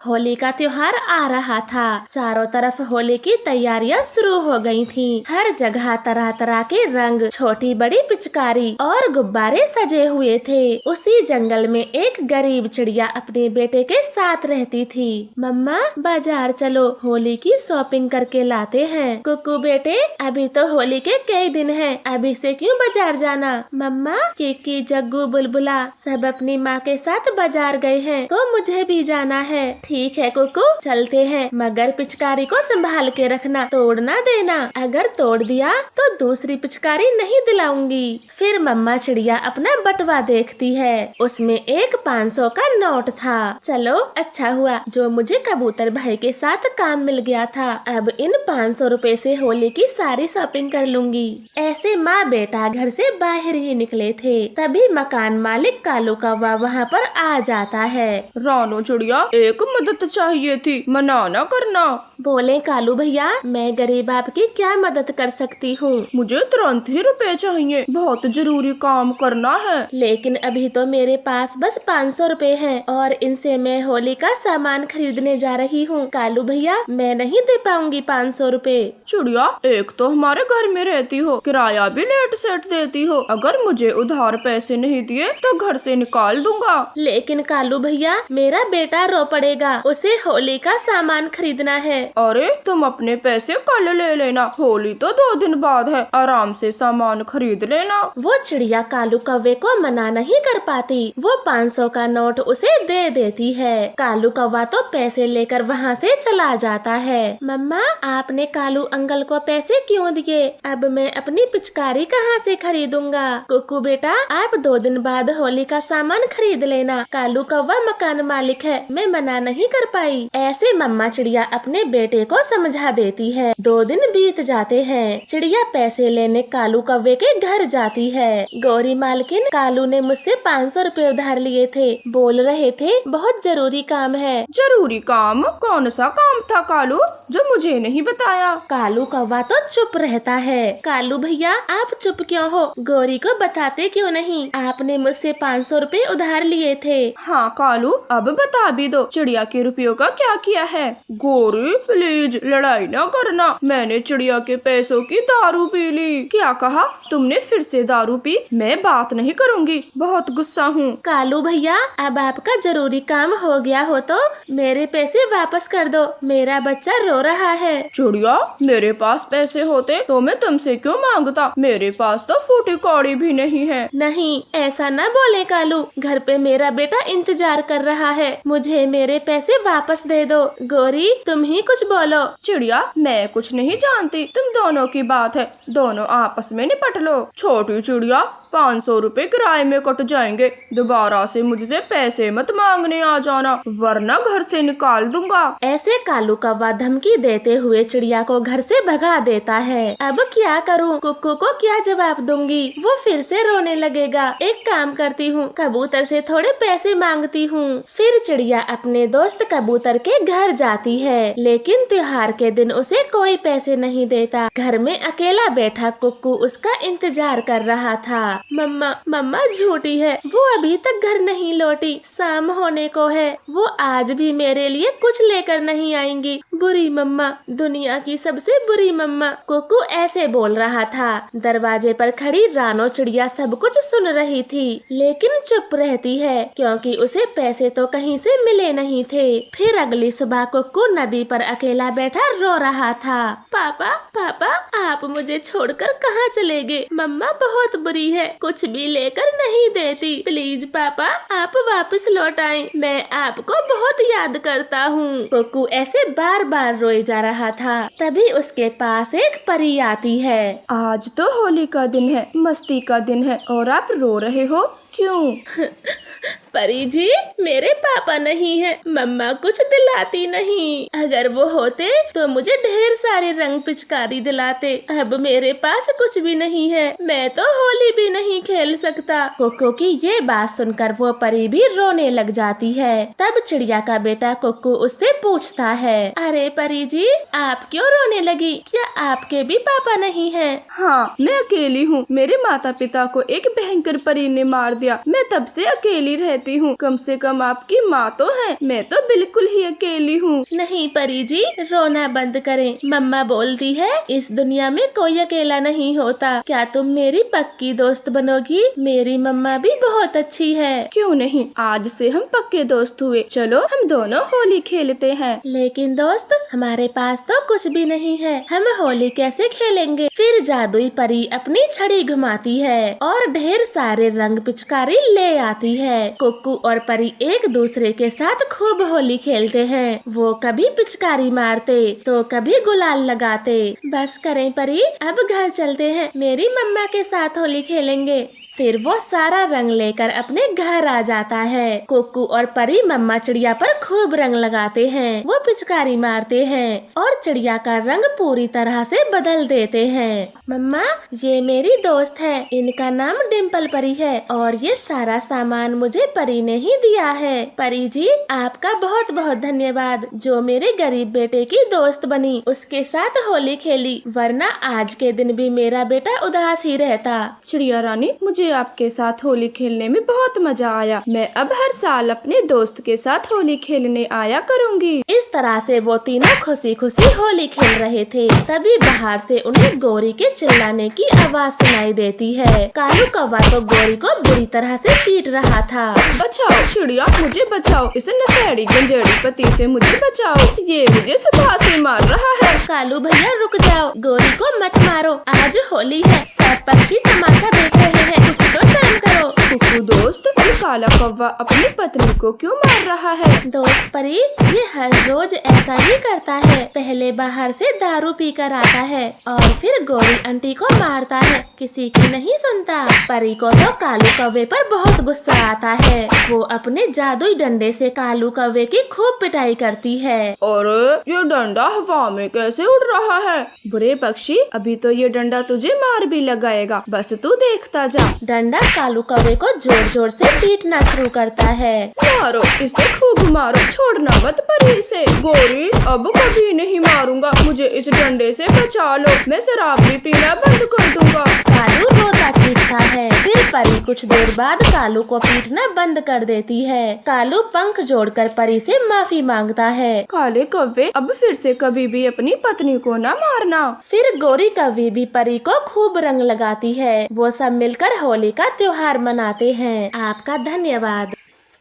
होली का त्योहार आ रहा था। चारों तरफ होली की तैयारियां शुरू हो गई थीं। हर जगह तरह तरह के रंग, छोटी बड़ी पिचकारी और गुब्बारे सजे हुए थे। उसी जंगल में एक गरीब चिड़िया अपने बेटे के साथ रहती थी। मम्मा, बाजार चलो, होली की शॉपिंग करके लाते हैं। कुकू बेटे, अभी तो होली के कई दिन हैं, अभी से क्यों बाजार जाना? मम्मा, किकी, जग्गू, बुलबुला सब अपनी माँ के साथ बाजार गए हैं, तो मुझे भी जाना है। ठीक है कुकू, चलते हैं, मगर पिचकारी को संभाल के रखना, तोड़ ना देना। अगर तोड़ दिया तो दूसरी पिचकारी नहीं दिलाऊंगी। फिर मम्मा चिड़िया अपना बटवा देखती है, उसमें एक 500 का नोट था। चलो, अच्छा हुआ जो मुझे कबूतर भाई के साथ काम मिल गया था। अब इन 500 रुपए से होली की सारी शॉपिंग कर लूंगी। ऐसे माँ बेटा घर से बाहर ही निकले थे, तभी मकान मालिक कालू कौवा वहाँ पर आ जाता है। रानो चिड़िया, एक मदद चाहिए थी, मना न करना। बोले कालू भैया, मैं गरीब आपकी क्या मदद कर सकती हूँ? मुझे तुरंत ही रुपए चाहिए, बहुत जरूरी काम करना है। लेकिन अभी तो मेरे पास बस 500 रुपए हैं और इनसे मैं होली का सामान खरीदने जा रही हूँ। कालू भैया, मैं नहीं दे पाऊंगी 500 रुपए। चिड़िया, एक तो हमारे घर में रहती हो, किराया भी लेट सेट देती हो, अगर मुझे उधार पैसे नहीं दिए तो घर से निकाल दूंगा। लेकिन कालू भैया, मेरा बेटा रो पड़ेगा, उसे होली का सामान खरीदना है। अरे, तुम अपने पैसे कल ले लेना, होली तो 2 दिन बाद है, आराम से सामान खरीद लेना। वो चिड़िया कालू कौवे को मना नहीं कर पाती, वो 500 का नोट उसे दे देती है। कालू कौवा तो पैसे लेकर वहाँ से चला जाता है। मम्मा, आपने कालू अंकल को पैसे क्यों दिए? अब मैं अपनी पिचकारी कहाँ से खरीदूंगा? कुकू बेटा, आप 2 दिन बाद होली का सामान खरीद लेना, कालू कौवा मकान मालिक है, मैं मना नहीं कर पाई। ऐसे मम्मा चिड़िया अपने बेटे को समझा देती है। 2 दिन बीत जाते हैं। चिड़िया पैसे लेने कालू कौवे के घर जाती है। गौरी मालकिन, कालू ने मुझसे 500 रुपए उधार लिए थे, बोल रहे थे बहुत जरूरी काम है। जरूरी काम? कौन सा काम था कालू, जो मुझे नहीं बताया? कालू कौवा तो चुप रहता है। कालू भैया, आप चुप क्यों हो? गौरी को बताते क्यों नहीं? आपने मुझसे 500 रुपए उधार लिए थे। हाँ कालू, अब बता भी दो, चिड़िया के रुपयों का क्या किया है? गौरी प्लीज, लड़ाई न करना, मैंने चिड़िया के पैसों की दारू पी ली। क्या कहा तुमने? फिर से दारू पी? मैं बात नहीं करूँगी, बहुत गुस्सा हूँ। कालू भैया, अब आपका जरूरी काम हो गया हो तो मेरे पैसे वापस कर दो, मेरा बच्चा रो रहा है। चिड़िया, मेरे पास पैसे होते तो मैं तुमसे क्यों मांगता? मेरे पास तो फूटी कौड़ी भी नहीं है। नहीं, ऐसा न बोले कालू, घर पे मेरा बेटा इंतजार कर रहा है, मुझे मेरे पैसे वापस दे दो। गौरी, तुम ही कुछ बोलो। चिड़िया, मैं कुछ नहीं जानती, तुम दोनों की बात है, दोनों आपस में निपट लो। छोटी चिड़िया, 500 रुपए किराए में कट जाएंगे, दोबारा से मुझसे पैसे मत मांगने आ जाना, वरना घर से निकाल दूंगा। ऐसे कालू कौवा धमकी देते हुए चिड़िया को घर से भगा देता है। अब क्या करूं? कुक्कू को क्या जवाब दूंगी? वो फिर से रोने लगेगा। एक काम करती हूँ, कबूतर से थोड़े पैसे मांगती हूँ। फिर चिड़िया अपने दोस्त कबूतर के घर जाती है, लेकिन त्योहार के दिन उसे कोई पैसे नहीं देता। घर में अकेला बैठा कुक्कू उसका इंतजार कर रहा था। मम्मा झूठी है, वो अभी तक घर नहीं लौटी, शाम होने को है, वो आज भी मेरे लिए कुछ लेकर नहीं आएंगी। बुरी मम्मा, दुनिया की सबसे बुरी मम्मा। कुकू ऐसे बोल रहा था। दरवाजे पर खड़ी रानो चिड़िया सब कुछ सुन रही थी, लेकिन चुप रहती है, क्योंकि उसे पैसे तो कहीं से मिले नहीं थे। फिर अगली सुबह कुकू नदी पर अकेला बैठा रो रहा था। पापा, आप मुझे छोड़कर कहाँ चले गए? मम्मा बहुत बुरी है, कुछ भी लेकर नहीं देती। प्लीज पापा, आप वापस लौट आएं, मैं आपको बहुत याद करता हूँ। कुकू ऐसे बार बार रोए जा रहा था। तभी उसके पास एक परी आती है। आज तो होली का दिन है, मस्ती का दिन है, और आप रो रहे हो क्यों? परी जी, मेरे पापा नहीं है, मम्मा कुछ दिलाती नहीं। अगर वो होते तो मुझे ढेर सारे रंग पिचकारी दिलाते। अब मेरे पास कुछ भी नहीं है, मैं तो होली भी नहीं खेल सकता। कुक्कू की ये बात सुनकर वो परी भी रोने लग जाती है। तब चिड़िया का बेटा कुक्कू उससे पूछता है, अरे परी जी, आप क्यों रोने लगी? क्या आपके भी पापा नहीं है? हाँ, मैं अकेली हूँ, मेरे माता पिता को एक भयंकर परी ने मार दिया। मैं तब से अकेली रहती हूँ। कम से कम आपकी माँ तो है, मैं तो बिल्कुल ही अकेली हूँ। नहीं परी जी, रोना बंद करें। मम्मा बोलती है इस दुनिया में कोई अकेला नहीं होता। क्या तुम मेरी पक्की दोस्त बनोगी? मेरी मम्मा भी बहुत अच्छी है। क्यों नहीं, आज से हम पक्के दोस्त हुए। चलो हम दोनों होली खेलते हैं। लेकिन दोस्त, हमारे पास तो कुछ भी नहीं है, हम होली कैसे खेलेंगे? फिर जादुई परी अपनी छड़ी घुमाती है और ढेर सारे रंग पिचकारी ले आती है। कुक्कू और परी एक दूसरे के साथ खूब होली खेलते हैं। वो कभी पिचकारी मारते तो कभी गुलाल लगाते। बस करें परी, अब घर चलते हैं, मेरी मम्मा के साथ होली खेलेंगे। फिर वो सारा रंग लेकर अपने घर आ जाता है। कुक्कू और परी मम्मा चिड़िया पर खूब रंग लगाते हैं। वो पिचकारी मारते हैं और चिड़िया का रंग पूरी तरह से बदल देते हैं। मम्मा, ये मेरी दोस्त है, इनका नाम डिम्पल परी है और ये सारा सामान मुझे परी ने ही दिया है। परी जी, आपका बहुत बहुत धन्यवाद जो मेरे गरीब बेटे की दोस्त बनी, उसके साथ होली खेली, वरना आज के दिन भी मेरा बेटा उदास ही रहता। चिड़िया रानी, मुझे आपके साथ होली खेलने में बहुत मजा आया। मैं अब हर साल अपने दोस्त के साथ होली खेलने आया करूँगी। इस तरह से वो तीनों खुशी खुशी होली खेल रहे थे। तभी बाहर से उन्हें गोरी के चिल्लाने की आवाज सुनाई देती है। कालू कौवा तो गोरी को बुरी तरह से पीट रहा था। बचाओ चिड़िया, मुझे बचाओ, इस नशेड़ी गंजेड़ी पति से मुझे बचाओ, ये मुझे सुबह से मार रहा है। कालू भैया रुक जाओ, गोरी को मत मारो, आज होली है, सब पक्षी तमाशा देख रहे हैं, कुछ तो शर्म करो। कुक्कू दोस्त, ये काला कौवा अपनी पत्नी को क्यों मार रहा है? दोस्त परी, ये हर रोज ऐसा ही करता है। पहले बाहर से दारू पी कर आता है और फिर गोरी आंटी को मारता है, किसी की नहीं सुनता। परी को तो कालू कौवे पर बहुत गुस्सा आता है। वो अपने जादुई डंडे से कालू कौवे की खूब पिटाई करती है। अरे ये डंडा हवा में कैसे उड़ रहा है? बुरे पक्षी, अभी तो ये डंडा तुझे मार भी लगाएगा, बस तू देखता जा। डंडा कालू कौवे को जोर जोर से पीटना शुरू करता है। मारो इसे, खूब मारो, छोड़ना मत परी से। गोरी, अब कभी नहीं मारूंगा, मुझे इस डंडे से बचा लो, मैं शराब भी पीना बंद कर दूंगा। कालू रोता चीखता है। फिर परी कुछ देर बाद कालू को पीटना बंद कर देती है। कालू पंख जोड़कर परी से माफी मांगता है। काले कौवे, अब फिर से कभी भी अपनी पत्नी को न मारना। फिर गोरी कौवी भी परी को खूब रंग लगाती है। वो सब मिलकर होली का त्योहार मनाते हैं। आपका धन्यवाद।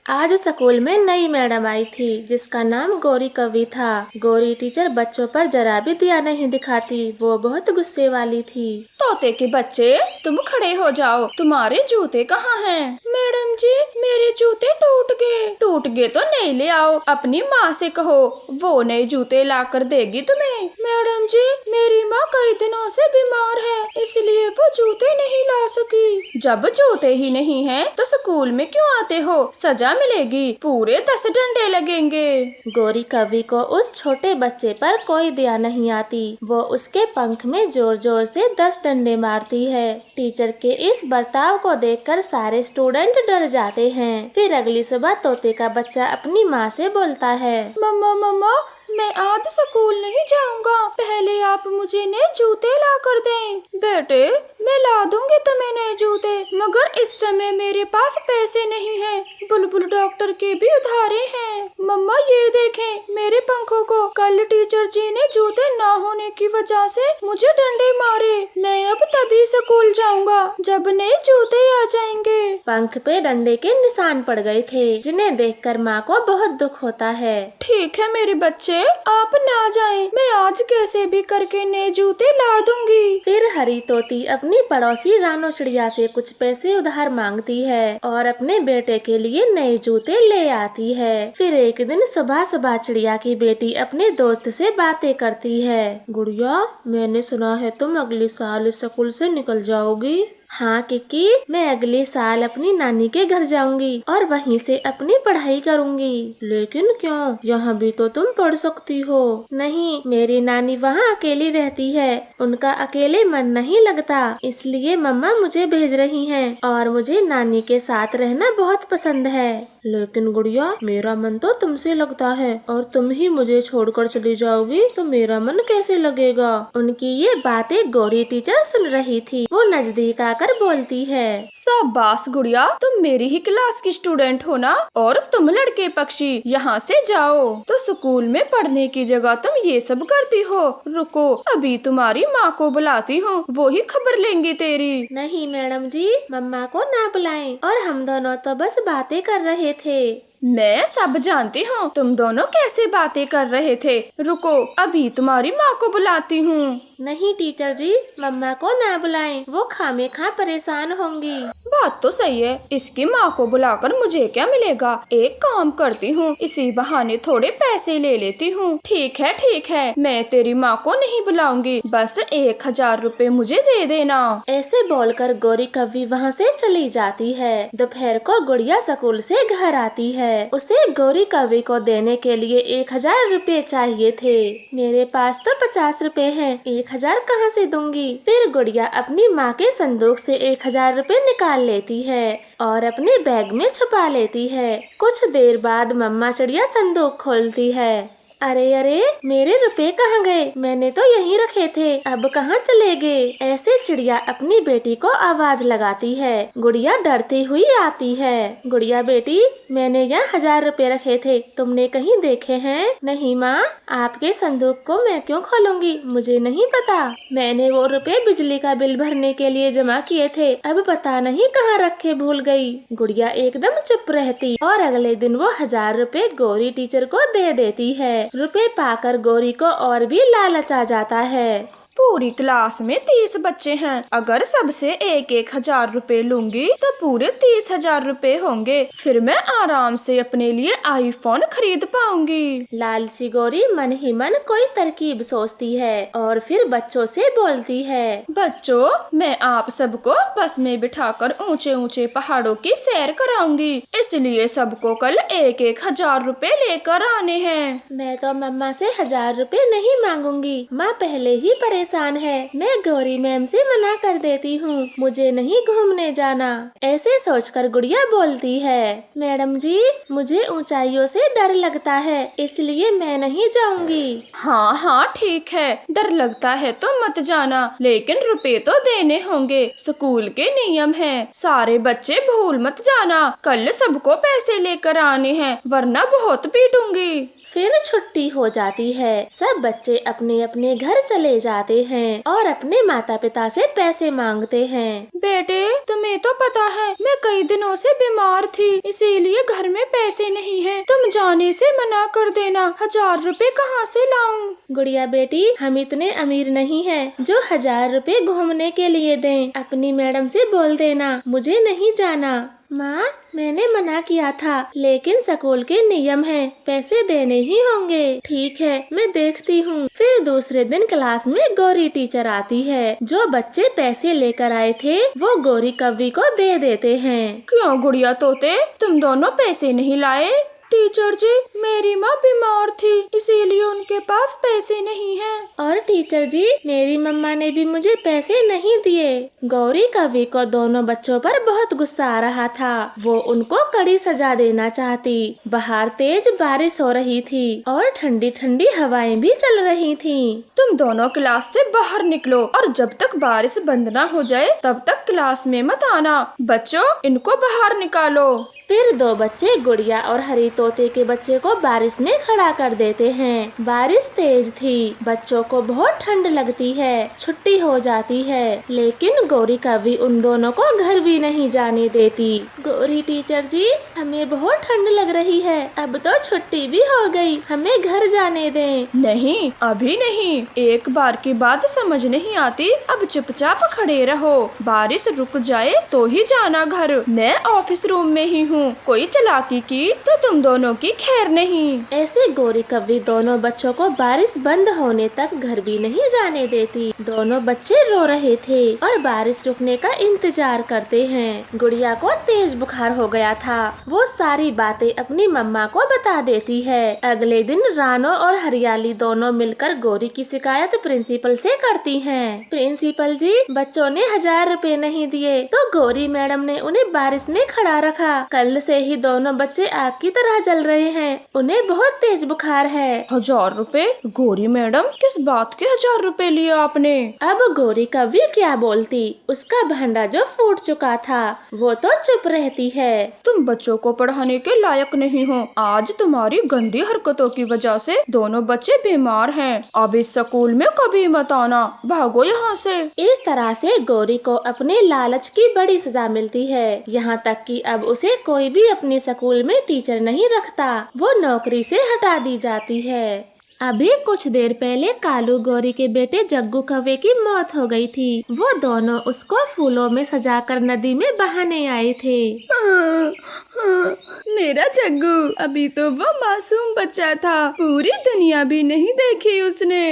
आज स्कूल में नई मैडम आई थी जिसका नाम गोरी कवि था। गोरी टीचर बच्चों पर जरा भी दया नहीं दिखाती, वो बहुत गुस्से वाली थी। तोते के बच्चे, तुम खड़े हो जाओ, तुम्हारे जूते कहाँ हैं? मैडम जी, मेरे जूते टूट गए। टूट गए तो नए ले आओ, अपनी माँ से कहो, वो नए जूते ला कर देगी तुम्हें। मैडम जी, मेरी माँ कई दिनों से बीमार है, इसलिए वो जूते नहीं ला सकी। जब जूते ही नहीं हैं, तो स्कूल में क्यों आते हो? सजा मिलेगी, पूरे 10 डंडे लगेंगे। गोरी कवि को उस छोटे बच्चे पर कोई दया नहीं आती। वो उसके पंख में जोर जोर से 10 डंडे मारती है। टीचर के इस बर्ताव को देखकर सारे स्टूडेंट डर जाते हैं। फिर अगली सुबह तोते का बच्चा अपनी माँ से बोलता है, मम्मा मम्मा, मैं आज स्कूल नहीं जाऊंगा, पहले आप मुझे नए जूते ला कर दें। बेटे, मैं ला दूंगी तुम्हें नए जूते, मगर इस समय मेरे पास पैसे नहीं हैं। बुलबुल डॉक्टर के भी उधारे हैं। मम्मा ये देखें मेरे पंखों को, कल टीचर जी ने जूते ना होने की वजह से मुझे डंडे मारे। मैं अब तभी स्कूल जाऊंगा जब नए जूते आ जाएंगे। पंख पे डंडे के निशान पड़ गए थे, जिन्हें देखकर माँ को बहुत दुख होता है। ठीक है मेरे बच्चे, आप ना जाएं, मैं आज कैसे भी करके नए जूते ला दूंगी। फिर हरी तोती अपनी पड़ोसी रानो चिड़िया से कुछ पैसे उधार मांगती है और अपने बेटे के लिए नए जूते ले आती है। फिर एक दिन सुबह सुबह चिड़िया की बेटी अपने दोस्त से बातें करती है। गुड़िया, मैंने सुना है तुम अगले साल स्कूल से निकल जाओगी। हाँ किकी, मैं अगले साल अपनी नानी के घर जाऊंगी और वहीं से अपनी पढ़ाई करूंगी। लेकिन क्यों? यहाँ भी तो तुम पढ़ सकती हो। नहीं, मेरी नानी वहाँ अकेली रहती है, उनका अकेले मन नहीं लगता, इसलिए मम्मा मुझे भेज रही हैं और मुझे नानी के साथ रहना बहुत पसंद है। लेकिन गुड़िया, मेरा मन तो तुमसे लगता है और तुम ही मुझे छोड़कर चली जाओगी तो मेरा मन कैसे लगेगा। उनकी ये बातें गौरी टीचर सुन रही थी। वो नजदीक आकर बोलती है, शाबाश गुड़िया, तुम मेरी ही क्लास की स्टूडेंट हो ना। और तुम लड़के पक्षी, यहाँ से जाओ। तो स्कूल में पढ़ने की जगह तुम ये सब करती हो। रुको, अभी तुम्हारी माँ को बुलाती हूँ, वो ही खबर लेंगी तेरी। नहीं मैडम जी, मम्मा को ना बुलाएं। और हम दोनों तो बस बातें कर रहे थे। मैं सब जानती हूँ तुम दोनों कैसे बातें कर रहे थे। रुको, अभी तुम्हारी माँ को बुलाती हूँ। नहीं टीचर जी, मम्मा को ना बुलाएं, वो खामेखा परेशान होंगी। बात तो सही है, इसकी माँ को बुलाकर मुझे क्या मिलेगा। एक काम करती हूँ, इसी बहाने थोड़े पैसे ले लेती हूँ। ठीक है, मैं तेरी माँ को नहीं बुलाऊंगी, बस 1000 रुपए मुझे दे देना। ऐसे बोलकर गौरी कव्वी वहाँ से चली जाती है। दोपहर को गुड़िया स्कूल से घर आती है। उसे गौरी कव्वी को देने के लिए 1000 रुपए चाहिए थे। मेरे पास तो 50 रुपए हैं, 1000 कहाँ से दूंगी। फिर गुड़िया अपनी माँ के संदूक से 1000 रुपए निकाल लेती है और अपने बैग में छुपा लेती है। कुछ देर बाद मम्मा चिड़िया संदूक खोलती है। अरे मेरे रुपए कहाँ गए? मैंने तो यहीं रखे थे, अब कहाँ चले गए? ऐसे चिड़िया अपनी बेटी को आवाज लगाती है। गुड़िया डरती हुई आती है। गुड़िया बेटी, मैंने यहाँ 1000 रुपए रखे थे, तुमने कहीं देखे हैं? नहीं माँ, आपके संदूक को मैं क्यों खोलूंगी, मुझे नहीं पता। मैंने वो रुपए बिजली का बिल भरने के लिए जमा किए थे, अब पता नहीं कहाँ रखे भूल गई। गुड़िया एकदम चुप रहती और अगले दिन वो 1000 रुपए गौरी टीचर को दे देती है। रुपए पाकर गौरी को और भी लालच आ जाता है। पूरी क्लास में 30 बच्चे हैं, अगर सबसे 1,000 रुपए लूंगी तो पूरे 30,000 रुपए होंगे। फिर मैं आराम से अपने लिए आईफोन खरीद पाऊंगी। लालची गौरी मन ही मन कोई तरकीब सोचती है और फिर बच्चों से बोलती है, बच्चों, मैं आप सबको बस में बिठाकर ऊंचे ऊंचे पहाड़ों की सैर कराऊंगी, इसलिए सबको कल 1,000 रुपए लेकर आने हैं। मैं तो मम्मा से 1000 रुपए नहीं मांगूंगी, माँ पहले ही परेशान है। मैं गौरी मैम से मना कर देती हूँ, मुझे नहीं घूमने जाना। ऐसे सोचकर गुड़िया बोलती है, मैडम जी, मुझे ऊंचाइयों से डर लगता है, इसलिए मैं नहीं जाऊंगी। हाँ, ठीक है, डर लगता है तो मत जाना, लेकिन रुपए तो देने होंगे, स्कूल के नियम हैं। सारे बच्चे भूल मत जाना, कल सबको पैसे लेकर आने हैं, वरना बहुत पीटूंगी। फिर छुट्टी हो जाती है। सब बच्चे अपने अपने घर चले जाते हैं और अपने माता पिता से पैसे मांगते हैं। बेटे, तुम्हें तो पता है मैं कई दिनों से बीमार थी, इसीलिए घर में पैसे नहीं है, तुम जाने से मना कर देना। 1000 रुपए कहाँ से लाऊं? गुड़िया बेटी, हम इतने अमीर नहीं हैं जो 1000 रुपए घूमने के लिए दें। अपनी मैडम से बोल देना, मुझे नहीं जाना। माँ, मैंने मना किया था, लेकिन स्कूल के नियम हैं, पैसे देने ही होंगे। ठीक है, मैं देखती हूँ। फिर दूसरे दिन क्लास में गौरी टीचर आती है। जो बच्चे पैसे लेकर आए थे वो गौरी कव्वी को दे देते हैं। क्यों गुड़िया तोते, तुम दोनों पैसे नहीं लाए? टीचर जी, मेरी माँ बीमार थी, इसीलिए उनके पास पैसे नहीं हैं। और टीचर जी, मेरी मम्मा ने भी मुझे पैसे नहीं दिए। गौरी कव्वी को दोनों बच्चों पर बहुत गुस्सा आ रहा था। वो उनको कड़ी सजा देना चाहती। बाहर तेज बारिश हो रही थी और ठंडी ठंडी हवाएं भी चल रही थीं। तुम दोनों क्लास से बाहर निकलो और जब तक बारिश बंद ना हो जाए तब तक क्लास में मत आना। बच्चों, इनको बाहर निकालो। फिर दो बच्चे गुड़िया और हरी तोते के बच्चे को बारिश में खड़ा कर देते हैं। बारिश तेज थी, बच्चों को बहुत ठंड लगती है। छुट्टी हो जाती है, लेकिन गौरी कव्वी उन दोनों को घर भी नहीं जाने देती। गौरी टीचर जी, हमें बहुत ठंड लग रही है, अब तो छुट्टी भी हो गई, हमें घर जाने दें। नहीं, अभी नहीं, एक बार की बात समझ नहीं आती, अब चुपचाप खड़े रहो। बारिश रुक जाए तो ही जाना घर। मैं ऑफिस रूम में ही हूँ, कोई चालाकी की तो तुम दोनों की खैर नहीं। ऐसे गौरी कव्वी दोनों बच्चों को बारिश बंद होने तक घर भी नहीं जाने देती। दोनों बच्चे रो रहे थे और बारिश रुकने का इंतजार करते हैं। गुड़िया को तेज बुखार हो गया था। वो सारी बातें अपनी मम्मा को बता देती है। अगले दिन रानो और हरियाली दोनों मिलकर गौरी की शिकायत प्रिंसिपल से करती हैं। प्रिंसिपल जी, बच्चों ने 1000 रुपए नहीं दिए तो गौरी मैडम ने उन्हें बारिश में खड़ा रखा। कल जल्द से ही दोनों बच्चे आग की तरह जल रहे हैं। उन्हें बहुत तेज बुखार है। 1000 रुपए? गौरी मैडम, किस बात के 1000 रुपए लिए आपने? अब गौरी कभी क्या बोलती, उसका भांडा जो फूट चुका था वो तो चुप रहती है। तुम बच्चों को पढ़ाने के लायक नहीं हो। आज तुम्हारी गंदी हरकतों की वजह से दोनों बच्चे बीमार हैं। अब इस स्कूल में कभी मत आना, भागो यहाँ से। इस तरह से गौरी को अपने लालच की बड़ी सजा मिलती है। यहाँ तक कि अब उसे कोई भी अपने स्कूल में टीचर नहीं रखता, वो नौकरी से हटा दी जाती है। अभी कुछ देर पहले कालू गौरी के बेटे जग्गू कौवे की मौत हो गई थी। वो दोनों उसको फूलों में सजाकर नदी में बहाने आए थे। मेरा जग्गू, अभी तो वो मासूम बच्चा था, पूरी दुनिया भी नहीं देखी उसने।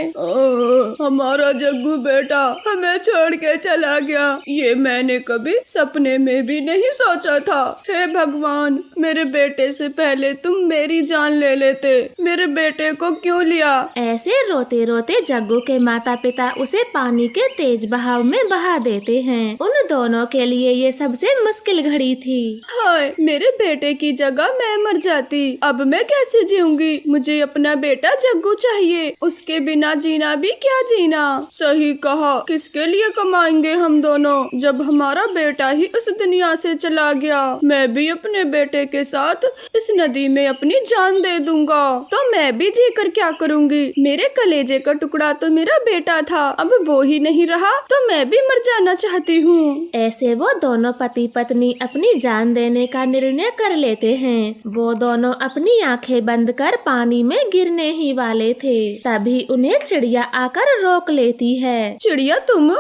हमारा जग्गू बेटा हमें छोड़ के चला गया, ये मैंने कभी सपने में भी नहीं सोचा था। हे भगवान, मेरे बेटे से पहले तुम मेरी जान ले लेते, मेरे बेटे को क्यों लिया? ऐसे रोते रोते जग्गू के माता पिता उसे पानी के तेज बहाव में बहा देते हैं। उन दोनों के लिए ये सबसे मुश्किल घड़ी थी। हाय, मेरे बेटे की जगह मैं मर जाती, अब मैं कैसे जीऊंगी? मुझे अपना बेटा जग्गू चाहिए, उसके बिना जीना भी क्या जीना। सही कहा, किसके लिए कमाएंगे हम दोनों जब हमारा बेटा ही इस दुनिया से चला गया। मैं भी अपने बेटे के साथ इस नदी में अपनी जान दे दूंगा। तो मैं भी जी कर क्या करूंगी? मेरे कलेजे का टुकड़ा तो मेरा बेटा था, अब वो ही नहीं रहा तो मैं भी मर जाना चाहती हूँ। ऐसे वो दोनों पति पत्नी अपनी जान देने का निर्णय कर लेते हैं। वो दोनों अपनी आंखें बंद कर पानी में गिरने ही वाले थे, तभी उन्हें चिड़िया आकर रोक लेती है। चिड़िया, तुम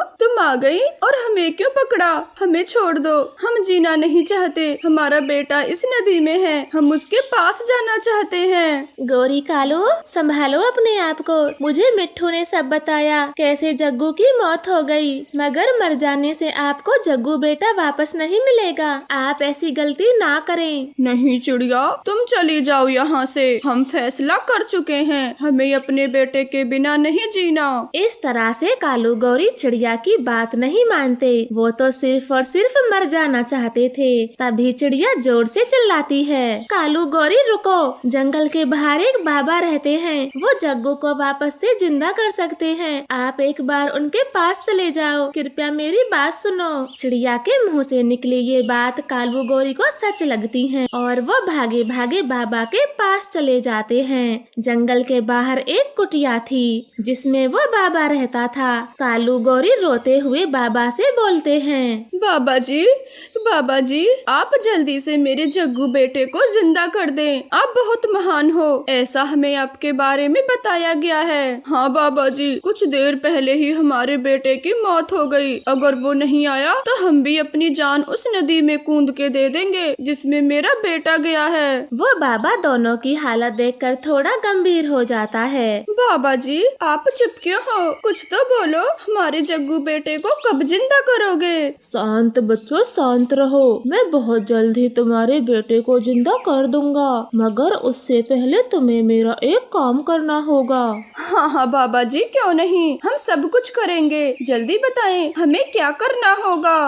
आ गई और हमें क्यों पकड़ा? हमें छोड़ दो, हम जीना नहीं चाहते। हमारा बेटा इस नदी में है, हम उसके पास जाना चाहते हैं। गौरी कालू, संभालो अपने आप को। मुझे मिट्ठू ने सब बताया कैसे जग्गू की मौत हो गई, मगर मर जाने से आपको जग्गू बेटा वापस नहीं मिलेगा। आप ऐसी गलती ना करें। नहीं चिड़िया, तुम चली जाओ यहाँ से। हम फैसला कर चुके हैं, हमें अपने बेटे के बिना नहीं जीना। इस तरह से कालू गौरी चिड़िया की बात नहीं मानते। वो तो सिर्फ और सिर्फ मर जाना चाहते थे। तभी चिड़िया जोर से चिल्लाती है, कालू गौरी रुको, जंगल के बाहर एक बाबा रहते हैं, वो जग्गू को वापस से जिंदा कर सकते हैं। आप एक बार उनके पास चले जाओ, कृपया मेरी बात सुनो। चिड़िया के मुँह से निकली ये बात कालू गौरी को सच लगती है और वो भागे भागे बाबा के पास चले जाते हैं। जंगल के बाहर एक कुटिया थी जिसमें वो बाबा रहता था। कालू गौरी रोते हुए बाबा से बोलते हैं, बाबा जी, आप जल्दी से मेरे जग्गू बेटे को जिंदा कर दें। आप बहुत महान हो, ऐसा हमें आपके बारे में बताया गया है। हाँ बाबा जी, कुछ देर पहले ही हमारे बेटे की मौत हो गई। अगर वो नहीं आया तो हम भी अपनी जान उस नदी में कूद के दे देंगे जिसमें मेरा बेटा गया है। वो बाबा दोनों की हालत देखकर थोड़ा गंभीर हो जाता है। बाबा जी, आप चुप क्यों हो? कुछ तो बोलो, हमारे जग्गू बेटे को कब जिंदा करोगे? शांत बच्चों, शांत रहो, मैं बहुत जल्द ही तुम्हारे बेटे को जिंदा कर दूंगा, मगर उससे पहले तुम्हें मेरा एक काम करना होगा। हाँ बाबा जी, क्यों नहीं, हम सब कुछ करेंगे। जल्दी बताएं, हमें क्या करना होगा?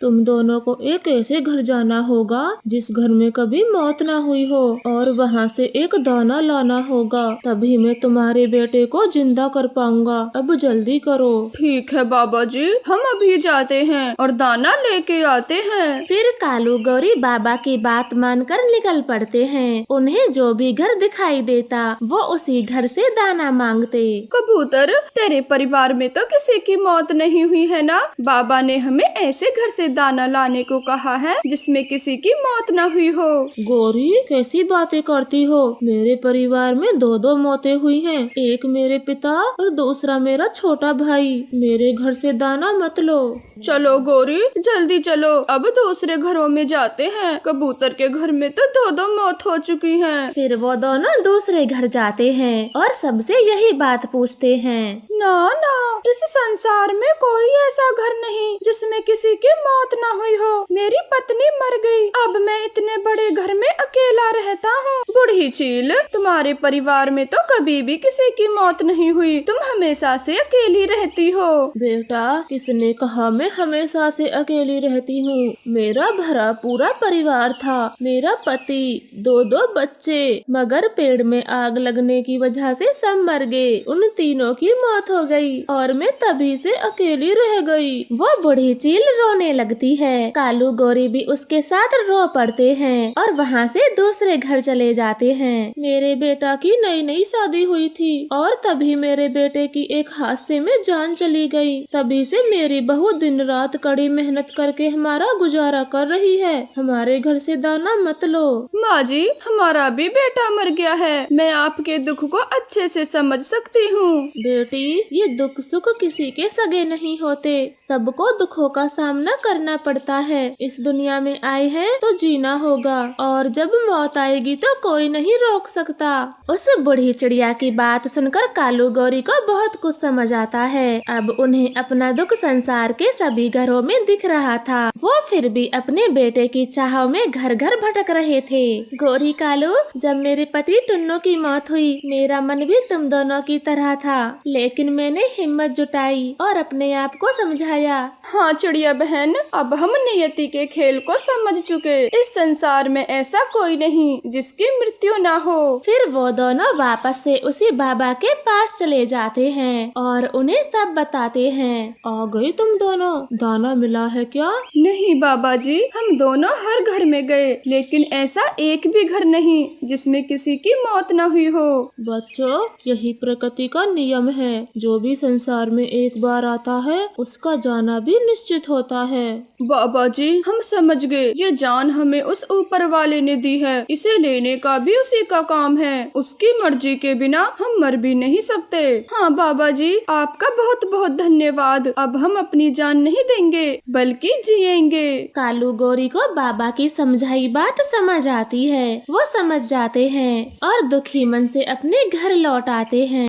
तुम दोनों को एक ऐसे घर जाना होगा जिस घर में कभी मौत न हुई हो और वहाँ से एक दाना लाना होगा, तभी मैं तुम्हारे बेटे को जिंदा कर पाऊंगा। अब जल्दी करो। ठीक है बाबा जी, हम अभी जाते हैं और दाना लेके आते हैं। फिर कालू गौरी बाबा की बात मानकर निकल पड़ते हैं। उन्हें जो भी घर दिखाई देता वो उसी घर से दाना मांगते। कबूतर, तेरे परिवार में तो किसी की मौत नहीं हुई है ना? बाबा ने हमें ऐसे घर से दाना लाने को कहा है जिसमें किसी की मौत न हुई हो। गौरी, कैसी बातें करती हो? मेरे परिवार में दो मौतें हुई हैं, एक मेरे पिता और दूसरा मेरा छोटा भाई। मेरे घर से दाना मत लो। चलो गौरी, जल्दी चलो, अब दूसरे घरों में जाते हैं। कबूतर के घर में तो दो मौत हो चुकी हैं। फिर वो दोनों दूसरे घर जाते हैं और सबसे यही बात पूछते हैं। ना ना, इस संसार में कोई ऐसा घर नहीं जिसमें किसी की मौत ना हुई हो। मेरी पत्नी मर गई, अब मैं इतने बड़े घर में अकेला रहता हूँ। बूढ़ी चील, तुम्हारे परिवार में तो कभी भी किसी की मौत नहीं हुई, तुम हमेशा से अकेली रहती हो। बेटा, किसने कहा मैं हमेशा से अकेली रहती हूँ? मेरा भरा पूरा परिवार था, मेरा पति, दो बच्चे, मगर पेड़ में आग लगने की वजह से सब मर गए। उन तीनों की मौत हो गई और मैं तभी से अकेली रह गई। वो बूढ़ी चील रोने लगती है। कालू गौरी भी उसके साथ रो पड़ते हैं और वहाँ से दूसरे घर चले जाते हैं। मेरे बेटा की नई नई शादी हुई थी और तभी मेरे बेटे की एक हादसे में जान चली गई। तभी से मेरी बहू दिन रात कड़ी मेहनत करके हमारा गुजारा कर रही है। हमारे घर से दाना मत लो। माँ जी, हमारा भी बेटा मर गया है, मैं आपके दुख को अच्छे से समझ सकती हूँ। बेटी, ये दुख सुख किसी के सगे नहीं होते, सबको दुखों का सामना करना पड़ता है। इस दुनिया में आए हैं तो जीना होगा और जब मौत आएगी तो कोई नहीं रोक सकता। उस बूढ़ी चिड़िया की बात सुनकर कालू गौरी को बहुत कुछ समझ आता है। अब उन्हें अपना दुख संसार के सभी घरों में दिख रहा था। वो फिर भी अपने बेटे की चाह में घर घर भटक रहे थे। गौरी, कालू, जब मेरे पति टुन्नू की मौत हुई, मेरा मन भी तुम दोनों की तरह था, लेकिन मैंने हिम्मत जुटाई और अपने आप को समझाया। हाँ चिड़िया बहन, अब हम नियति के खेल को समझ चुके। इस संसार में ऐसा कोई नहीं जिसकी मृत्यु ना हो। फिर वो दोनों वापस से उसी बाबा के पास चले जाते हैं और उन्हें सब बताते हैं। आ गई तुम दोनों, दाना मिला है क्या? नहीं बाबा जी, हम दोनों हर घर में गए, लेकिन ऐसा एक भी घर नहीं जिसमें किसी की मौत न हुई हो। बच्चों, यही प्रकृति का नियम है। जो भी संसार में एक बार आता है उसका जाना भी निश्चित होता है। बाबा जी, हम समझ गए। ये जान हमें उस ऊपर वाले ने दी है, इसे लेने का भी उसी का काम है। उसकी मर्जी के बिना हम मर भी नहीं सकते। हाँ बाबा जी, आपका बहुत बहुत धन्यवाद। अब हम अपनी जान नहीं देंगे बल्कि जिएंगे। कालू गौरी को बाबा की समझाई बात समझ आती है। वो समझ जाते हैं और दुखी मन से अपने घर लौट आते हैं।